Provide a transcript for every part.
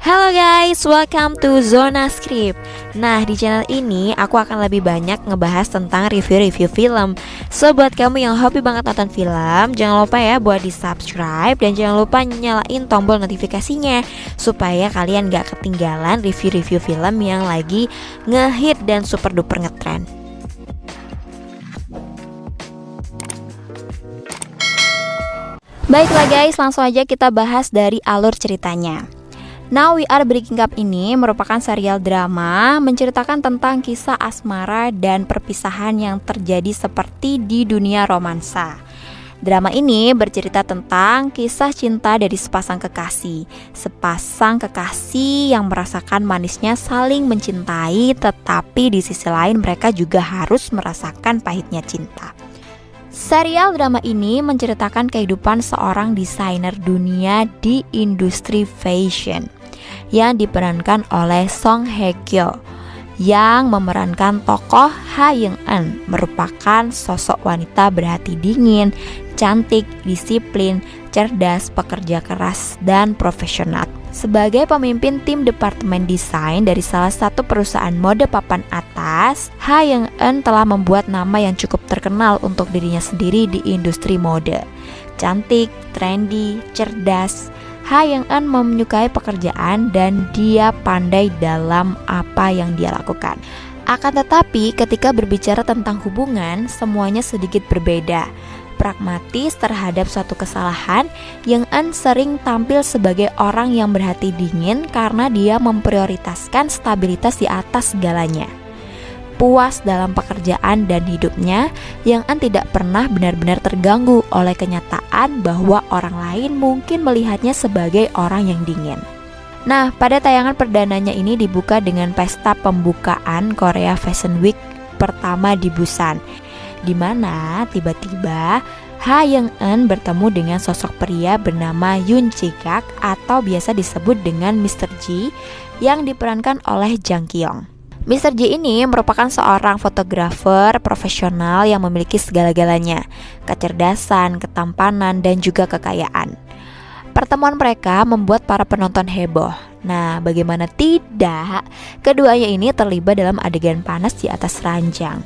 Halo guys, welcome to Zona Script. Nah, di channel ini aku akan lebih banyak ngebahas tentang review-review film. So, buat kamu yang hobi banget nonton film, jangan lupa ya buat di subscribe dan jangan lupa nyalain tombol notifikasinya supaya kalian gak ketinggalan review-review film yang lagi ngehit dan super duper ngetrend. Baiklah guys, langsung aja kita bahas dari alur ceritanya. Now We Are Breaking Up ini merupakan serial drama menceritakan tentang kisah asmara dan perpisahan yang terjadi seperti di dunia romansa. Drama ini bercerita tentang kisah cinta dari sepasang kekasih yang merasakan manisnya saling mencintai, tetapi di sisi lain mereka juga harus merasakan pahitnya cinta. Serial drama ini menceritakan kehidupan seorang desainer dunia di industri fashion yang diperankan oleh Song Hye Kyo, yang memerankan tokoh Ha Young Eun, merupakan sosok wanita berhati dingin, cantik, disiplin, cerdas, pekerja keras, dan profesional. Sebagai pemimpin tim departemen desain dari salah satu perusahaan mode papan atas, Ha Young Eun telah membuat nama yang cukup terkenal untuk dirinya sendiri di industri mode. Cantik, trendy, cerdas, Ha Young Eun menyukai pekerjaan dan dia pandai dalam apa yang dia lakukan. Akan tetapi ketika berbicara tentang hubungan, semuanya sedikit berbeda. Pragmatis terhadap suatu kesalahan, Young Eun sering tampil sebagai orang yang berhati dingin karena dia memprioritaskan stabilitas di atas segalanya. Puas dalam pekerjaan dan hidupnya, Young Eun tidak pernah benar-benar terganggu oleh kenyataan bahwa orang lain mungkin melihatnya sebagai orang yang dingin. Nah, pada tayangan perdananya ini dibuka dengan pesta pembukaan Korea Fashion Week pertama di Busan, di mana tiba-tiba Ha Young Eun bertemu dengan sosok pria bernama Yoon Ji Gak atau biasa disebut dengan Mr. Ji yang diperankan oleh Jang Kyung. Mr. Ji ini merupakan seorang fotografer profesional yang memiliki segala-galanya, kecerdasan, ketampanan, dan juga kekayaan. Pertemuan mereka membuat para penonton heboh. Nah, bagaimana tidak, keduanya ini terlibat dalam adegan panas di atas ranjang.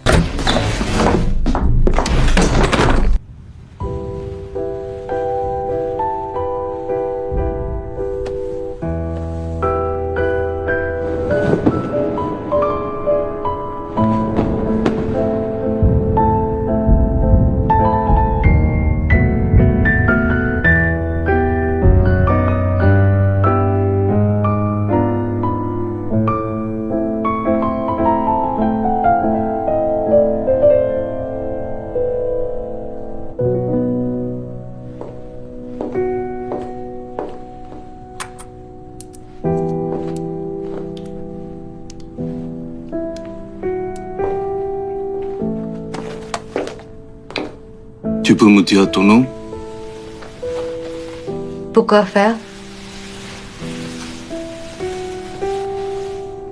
Tu peux me dire ton nom? Pourquoi faire?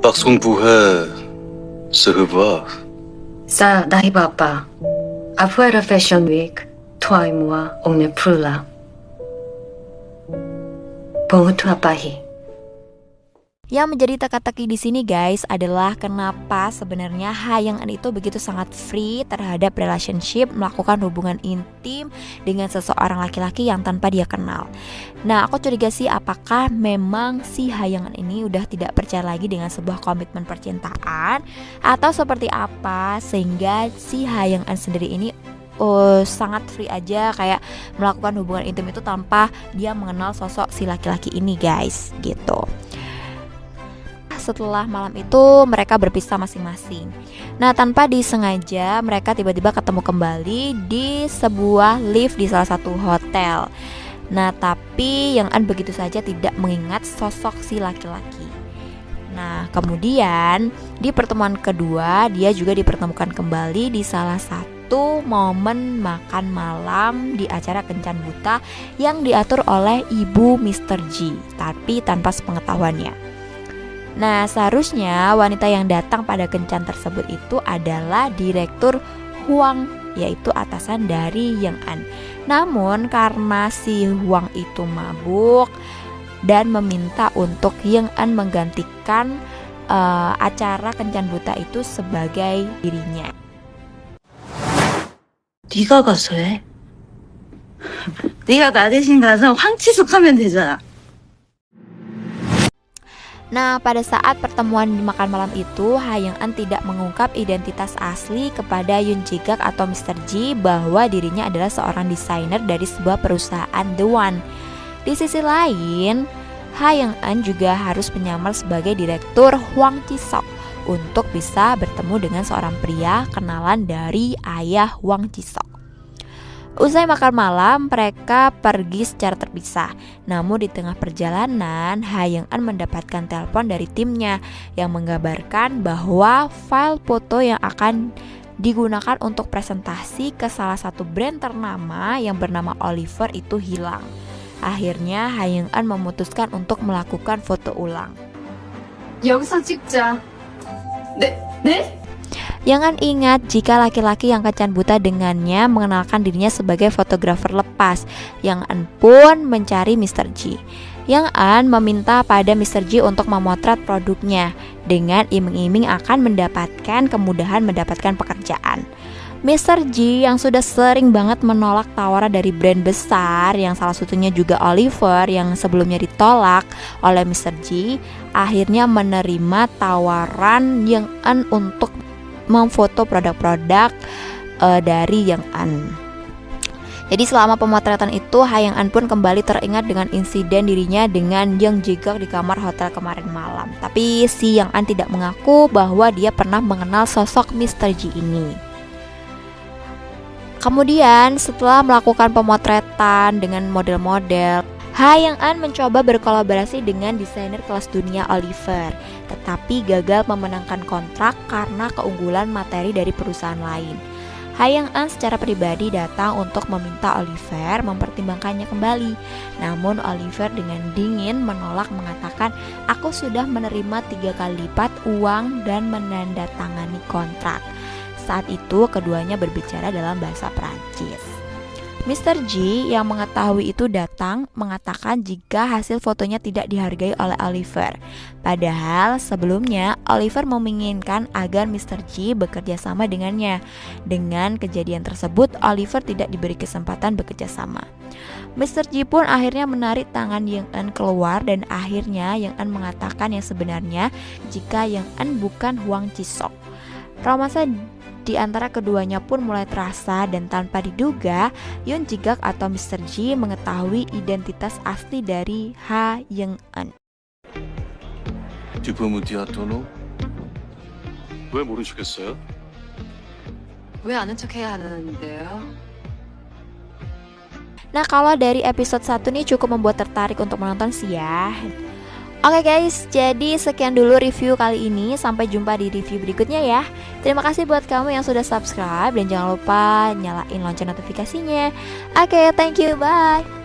Parce qu'on pourrait se revoir. Ça n'arrivera pas. Après la Fashion Week, toi et moi, on n'est plus là. Bon retour à Paris. Yang menjadi teka-teki di sini guys adalah kenapa sebenarnya Ha Young Eun itu begitu sangat free terhadap relationship, melakukan hubungan intim dengan seseorang laki-laki yang tanpa dia kenal. Nah, aku curiga sih apakah memang si Ha Young Eun ini udah tidak percaya lagi dengan sebuah komitmen percintaan atau seperti apa sehingga si Ha Young Eun sendiri ini sangat free aja kayak melakukan hubungan intim itu tanpa dia mengenal sosok si laki-laki ini guys, gitu. Setelah malam itu mereka berpisah masing-masing. Nah, tanpa disengaja mereka tiba-tiba ketemu kembali di sebuah lift di salah satu hotel. Nah, tapi Young Eun begitu saja tidak mengingat sosok si laki-laki. Nah, kemudian di pertemuan kedua dia juga dipertemukan kembali di salah satu momen makan malam di acara Kencan Buta yang diatur oleh ibu Mr. Ji, tapi tanpa sepengetahuannya. Nah, seharusnya wanita yang datang pada kencan tersebut itu adalah Direktur Hwang, yaitu atasan dari Young Eun. Namun karena si Hwang itu mabuk, dan meminta untuk Young Eun menggantikan acara Kencan Buta itu sebagai dirinya. 네가 가서 해. 네가 나 대신 가서 황치숙 하면 되잖아. Nah, pada saat pertemuan di makan malam itu, Ha Young Eun tidak mengungkap identitas asli kepada Yoon Ji-gak atau Mr. Ji bahwa dirinya adalah seorang desainer dari sebuah perusahaan The One. Di sisi lain, Ha Young Eun juga harus menyamar sebagai direktur Hwang Ji-sok untuk bisa bertemu dengan seorang pria kenalan dari ayah Hwang Ji-sok. Usai makan malam, mereka pergi secara terpisah. Namun di tengah perjalanan, Ha Young Eun mendapatkan telepon dari timnya yang menggambarkan bahwa file foto yang akan digunakan untuk presentasi ke salah satu brand ternama yang bernama Oliver itu hilang. Akhirnya Ha Young Eun memutuskan untuk melakukan foto ulang. 여기서 찍자. 네? 네? Jangan ingat jika laki-laki yang Kencan Buta dengannya mengenalkan dirinya sebagai fotografer lepas. Yang Eun pun mencari Mr. Ji. Yang Eun meminta pada Mr. Ji untuk memotret produknya dengan iming-iming akan mendapatkan kemudahan mendapatkan pekerjaan. Mr. Ji yang sudah sering banget menolak tawaran dari brand besar yang salah satunya juga Oliver yang sebelumnya ditolak oleh Mr. Ji, akhirnya menerima tawaran Young Eun untuk memfoto produk-produk dari Young Eun. Jadi selama pemotretan itu, Ha Young Eun pun kembali teringat dengan insiden dirinya dengan Yoon Ji-gak di kamar hotel kemarin malam. Tapi si Young Eun tidak mengaku bahwa dia pernah mengenal sosok Mr. Ji ini. Kemudian setelah melakukan pemotretan dengan model-model, Ha Young Eun mencoba berkolaborasi dengan desainer kelas dunia Oliver, tetapi gagal memenangkan kontrak karena keunggulan materi dari perusahaan lain. Ha Young Eun secara pribadi datang untuk meminta Oliver mempertimbangkannya kembali. Namun Oliver dengan dingin menolak, mengatakan, "Aku sudah menerima 3 kali lipat uang dan menandatangani kontrak." Saat itu keduanya berbicara dalam bahasa Prancis. Mr. Ji yang mengetahui itu datang mengatakan jika hasil fotonya tidak dihargai oleh Oliver. Padahal sebelumnya Oliver menginginkan agar Mr. Ji bekerja sama dengannya. Dengan kejadian tersebut, Oliver tidak diberi kesempatan bekerja sama. Mr. Ji pun akhirnya menarik tangan Young Eun keluar dan akhirnya Young Eun mengatakan yang sebenarnya jika Young Eun bukan Hwang Ji-sok. Romansa di antara keduanya pun mulai terasa dan tanpa diduga Yoon Ji-gak atau Mr. Ji mengetahui identitas asli dari Ha Young Eun. 디포무디아 토노? 왜 모르시겠어요? 왜 아는 척 해야 하는데요? Nah, kalau dari episode 1 nih cukup membuat tertarik untuk menonton sih ya. Oke guys, jadi sekian dulu review kali ini. Sampai jumpa di review berikutnya ya. Terima kasih buat kamu yang sudah subscribe dan jangan lupa nyalain lonceng notifikasinya. Oke, thank you, bye.